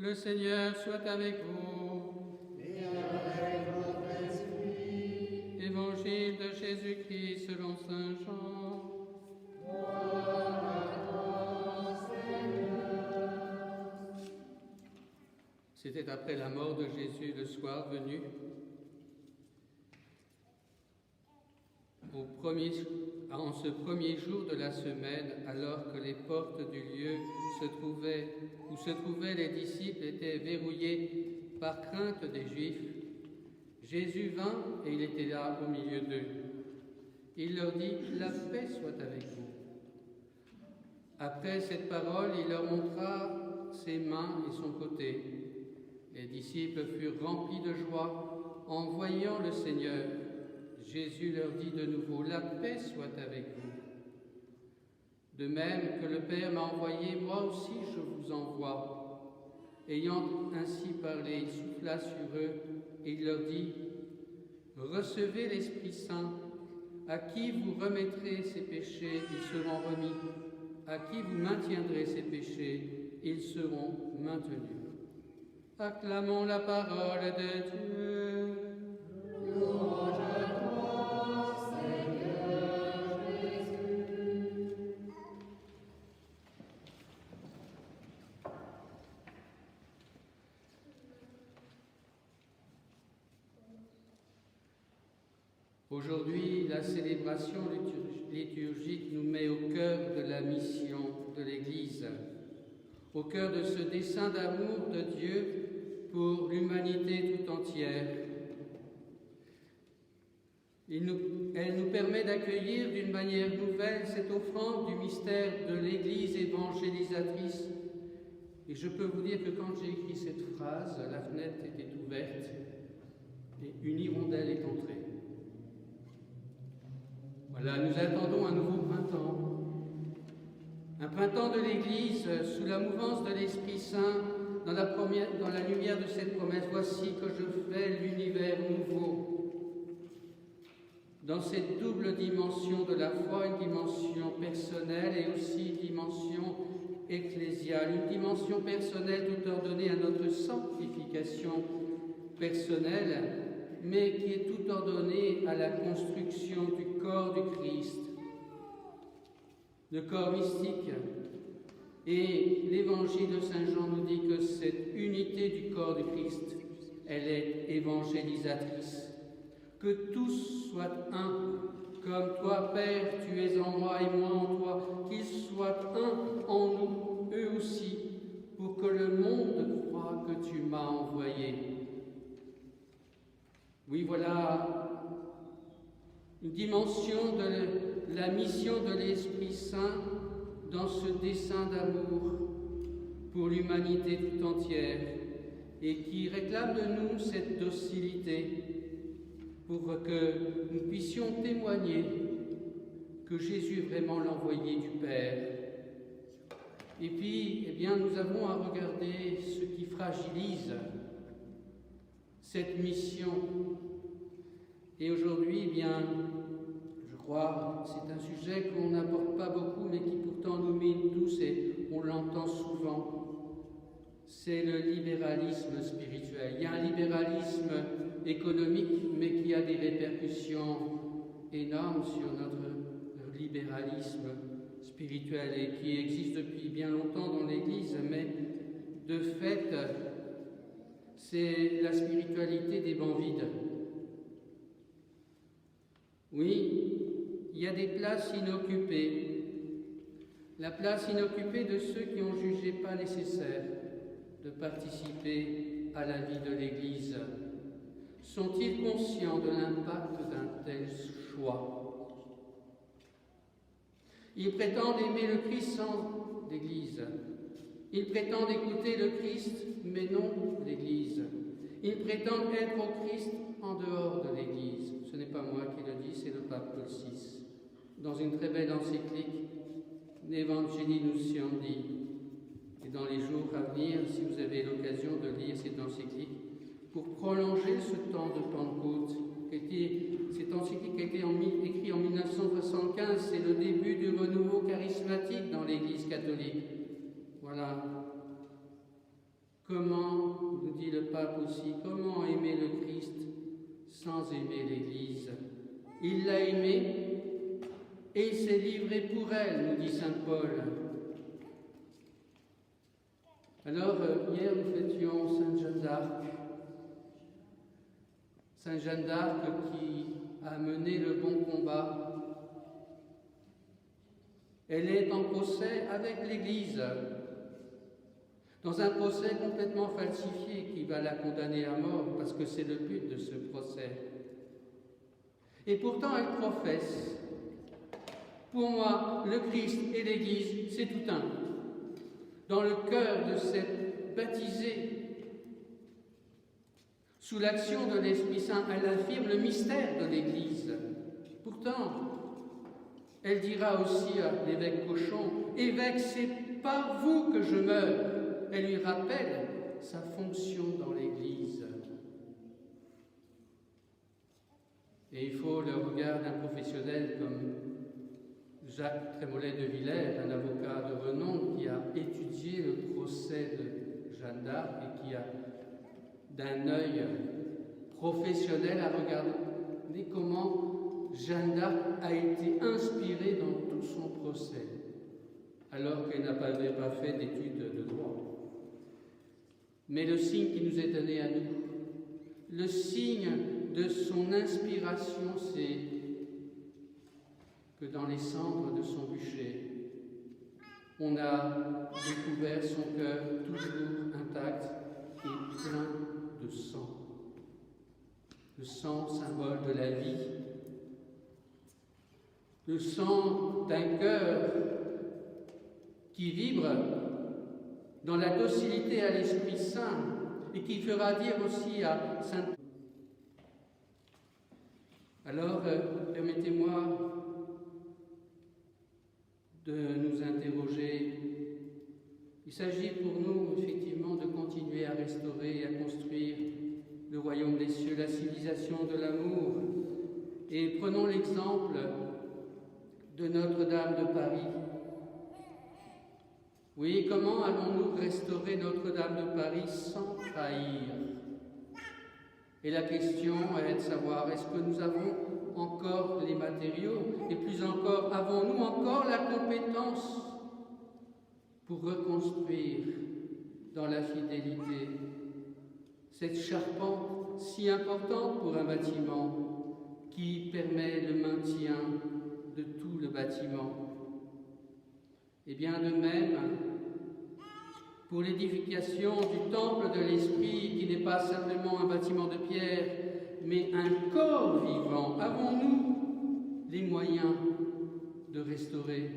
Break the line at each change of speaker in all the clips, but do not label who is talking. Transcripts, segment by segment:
Le Seigneur soit avec vous.
Et avec votre esprit.
Évangile de Jésus-Christ selon saint Jean.
Gloire à toi, Seigneur.
C'était après la mort de Jésus le soir venu. En ce premier jour de la semaine, alors que les portes du lieu où se trouvaient les disciples étaient verrouillées par crainte des Juifs, Jésus vint et il était là au milieu d'eux. Il leur dit « La paix soit avec vous ». Après cette parole, il leur montra ses mains et son côté. Les disciples furent remplis de joie en voyant le Seigneur. Jésus leur dit de nouveau, la paix soit avec vous. De même que le Père m'a envoyé, moi aussi je vous envoie. Ayant ainsi parlé, il souffla sur eux et il leur dit, recevez l'Esprit Saint. À qui vous remettrez ses péchés, ils seront remis. À qui vous maintiendrez ses péchés, ils seront maintenus. Acclamons la parole de Dieu.
Louange à toi, Seigneur Jésus.
Aujourd'hui, la célébration liturgique nous met au cœur de la mission de l'Église, au cœur de ce dessein d'amour de Dieu pour l'humanité tout entière. Elle nous permet d'accueillir d'une manière nouvelle cette offrande du mystère de l'Église évangélisatrice. Et je peux vous dire que quand j'ai écrit cette phrase, la fenêtre était ouverte et une hirondelle est entrée. Voilà, nous attendons un nouveau printemps. Un printemps de l'Église sous la mouvance de l'Esprit Saint, dans la lumière de cette promesse. Voici que je fais l'univers nouveau. Dans cette double dimension de la foi, une dimension personnelle et aussi une dimension ecclésiale. Une dimension personnelle tout ordonnée à notre sanctification personnelle, mais qui est tout ordonnée à la construction du corps du Christ, le corps mystique. Et l'évangile de Saint Jean nous dit que cette unité du corps du Christ, elle est évangélisatrice. Que tous soient un, comme toi, Père, tu es en moi et moi en toi, qu'ils soient un en nous, eux aussi, pour que le monde croie que tu m'as envoyé. Oui, voilà une dimension de la mission de l'Esprit Saint dans ce dessein d'amour pour l'humanité tout entière et qui réclame de nous cette docilité pour que nous puissions témoigner que Jésus est vraiment l'envoyé du Père. Et puis, eh bien, nous avons à regarder ce qui fragilise cette mission. Et aujourd'hui, eh bien, je crois que c'est un sujet qu'on n'apporte pas beaucoup, mais qui pourtant nous mine tous et on l'entend souvent. C'est le libéralisme spirituel. Il y a un libéralisme économique, mais qui a des répercussions énormes sur notre libéralisme spirituel et qui existe depuis bien longtemps dans l'Église, mais de fait, c'est la spiritualité des bancs vides. Oui, il y a des places inoccupées. La place inoccupée de ceux qui ont jugé pas nécessaire de participer à la vie de l'Église. Sont-ils conscients de l'impact d'un tel choix? Ils prétendent aimer le Christ sans l'Église. Ils prétendent écouter le Christ, mais non l'Église. Ils prétendent être au Christ en dehors de l'Église. Ce n'est pas moi qui le dis, c'est le pape Paul VI. Dans une très belle encyclique, Evangelii Nuntiandi. Et dans les jours à venir, si vous avez l'occasion de lire cette encyclique, pour prolonger ce temps de Pentecôte, cette encyclique a été écrite en 1975, c'est le début du renouveau charismatique dans l'Église catholique. Voilà. Comment, nous dit le pape aussi, comment aimer le Christ sans aimer l'Église? Il l'a aimée et il s'est livré pour elle, nous dit saint Paul. Alors, hier, nous fêtions Sainte Jeanne d'Arc. Sainte Jeanne d'Arc qui a mené le bon combat. Elle est en procès avec l'Église, dans un procès complètement falsifié qui va la condamner à mort, parce que c'est le but de ce procès. Et pourtant, elle professe. Pour moi, le Christ et l'Église, c'est tout un. Dans le cœur de cette baptisée, sous l'action de l'Esprit Saint, elle affirme le mystère de l'Église. Pourtant, elle dira aussi à l'évêque Cochon, « Évêque, c'est par vous que je meurs ». Elle lui rappelle sa fonction dans l'Église. Et il faut le regard d'un professionnel comme Jacques Trémollet de Villers, un avocat de renom qui a étudié le procès de Jeanne d'Arc et qui a, d'un œil professionnel, à regarder comment Jeanne d'Arc a été inspirée dans tout son procès, alors qu'elle n'avait pas fait d'études de droit. Mais le signe qui nous est donné à nous, le signe de son inspiration, c'est que dans les cendres de son bûcher, on a découvert son cœur toujours intact et plein de sang. Le sang, symbole de la vie. Le sang d'un cœur qui vibre dans la docilité à l'Esprit Saint et qui fera dire aussi à Saint. Alors, permettez-moi de nous interroger. Il s'agit pour nous, effectivement, de continuer à restaurer et à construire le royaume des cieux, la civilisation de l'amour. Et prenons l'exemple de Notre-Dame de Paris. Oui, comment allons-nous restaurer Notre-Dame de Paris sans trahir? Et la question est de savoir, est-ce que nous avons encore les matériaux, et plus encore, avons-nous encore la compétence pour reconstruire dans la fidélité cette charpente si importante pour un bâtiment qui permet le maintien de tout le bâtiment? Et bien de même, pour l'édification du temple de l'Esprit, qui n'est pas simplement un bâtiment de pierre, mais un corps vivant, avons-nous les moyens de restaurer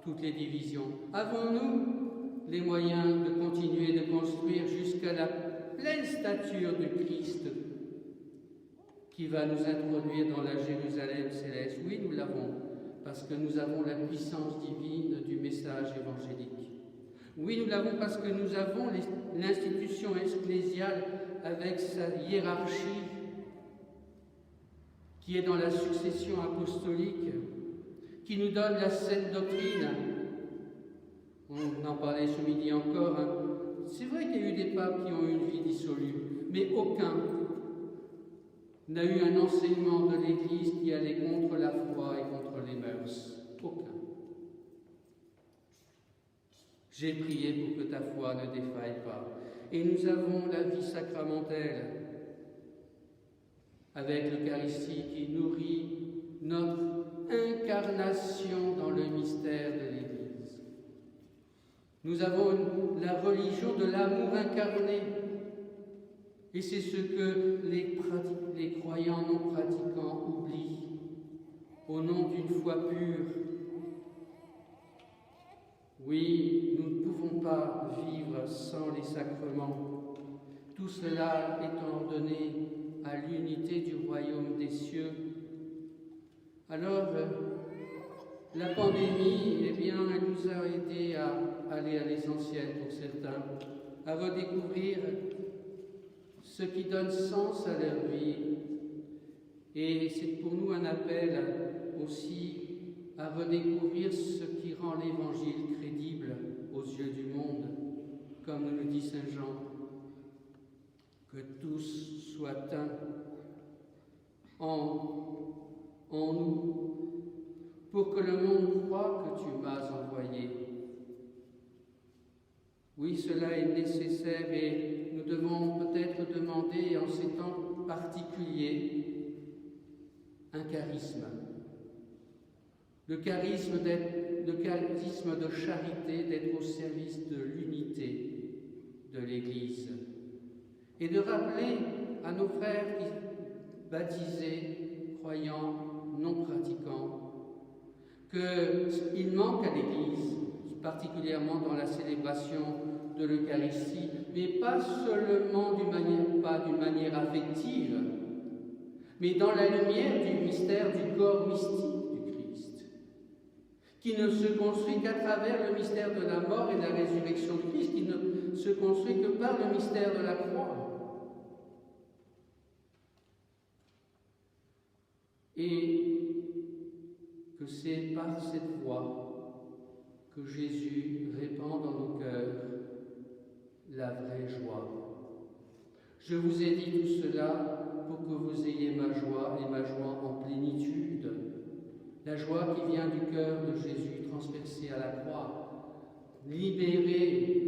toutes les divisions? Avons-nous les moyens de continuer de construire jusqu'à la pleine stature du Christ qui va nous introduire dans la Jérusalem céleste? Oui, nous l'avons, parce que nous avons la puissance divine du message évangélique. Oui, nous l'avons parce que nous avons l'institution ecclésiale avec sa hiérarchie qui est dans la succession apostolique, qui nous donne la sainte doctrine. On en parlait ce midi encore. C'est vrai qu'il y a eu des papes qui ont eu une vie dissolue, mais aucun n'a eu un enseignement de l'Église qui allait contre la foi et contre les mœurs. Aucun. J'ai prié pour que ta foi ne défaille pas. Et nous avons la vie sacramentelle avec l'Eucharistie qui nourrit notre incarnation dans le mystère de l'Église. Nous avons la religion de l'amour incarné. Et c'est ce que les croyants non pratiquants oublient au nom d'une foi pure. Oui, nous ne pouvons pas vivre sans les sacrements. Tout cela étant ordonné à l'unité du royaume des cieux. Alors, la pandémie, eh bien, elle nous a aidés à aller à l'essentiel pour certains, à redécouvrir ce qui donne sens à leur vie. Et c'est pour nous un appel aussi à redécouvrir ce qui rend l'Évangile crédible aux yeux du monde. comme nous le dit Saint Jean, que tous soient un en nous, pour que le monde croie que tu m'as envoyé. Oui, cela est nécessaire et nous devons peut-être demander en ces temps particuliers un charisme. Le charisme de charité, d'être au service de l'unité de l'Église. Et de rappeler à nos frères baptisés, croyants, non pratiquants, qu'il manque à l'Église, particulièrement dans la célébration de l'Eucharistie, mais pas seulement d'une manière affective, mais dans la lumière du mystère du corps mystique du Christ, qui ne se construit qu'à travers le mystère de la mort et de la résurrection du Christ, qui ne se construit que par le mystère de la croix. Et que c'est par cette voie que Jésus répand dans nos cœurs la vraie joie. Je vous ai dit tout cela pour que vous ayez ma joie et ma joie en plénitude, la joie qui vient du cœur de Jésus transpercé à la croix, libéré,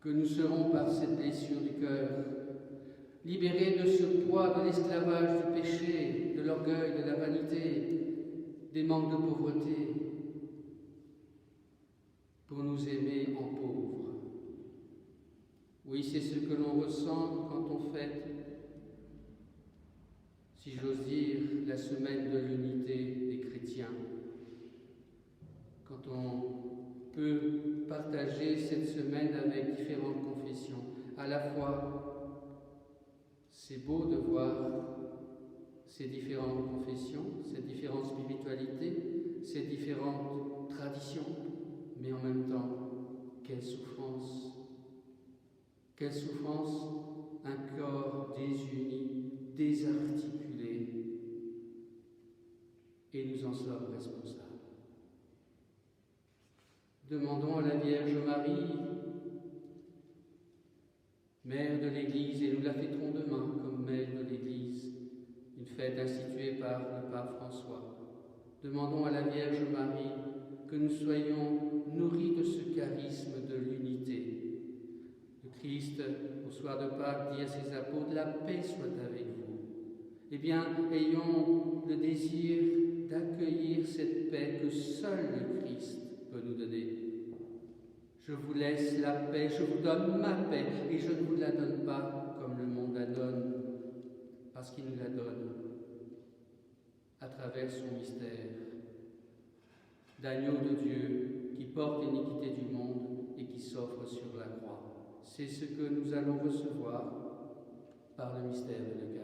que nous serons par cette blessure du cœur, libérés de ce poids de l'esclavage du péché, de l'orgueil, de la vanité, des manques de pauvreté, pour nous aimer en pauvres. Oui, c'est ce que l'on ressent quand on fête, si j'ose dire, la semaine de l'unité des chrétiens. Quand on peut partager cette semaine avec différentes confessions, à la fois c'est beau de voir ces différentes confessions, ces différentes spiritualités, ces différentes traditions, mais en même temps, quelle souffrance! Quelle souffrance, un corps désuni, désarticulé, et nous en sommes responsables. Demandons à la Vierge Marie, Mère de l'Église, et nous la fêterons demain comme Mère de l'Église, une fête instituée par le pape François. Demandons à la Vierge Marie que nous soyons nourris de ce charisme de l'unité. Le Christ, au soir de Pâques, dit à ses apôtres, « La paix soit avec vous ». Eh bien, ayons le désir d'accueillir cette paix que seul le Christ peut nous donner. Je vous laisse la paix, je vous donne ma paix, et je ne vous la donne pas comme le monde la donne, parce qu'il nous la donne à travers son mystère d'agneau de Dieu qui porte l'iniquité du monde et qui s'offre sur la croix. C'est ce que nous allons recevoir par le mystère de l'Eucharistie.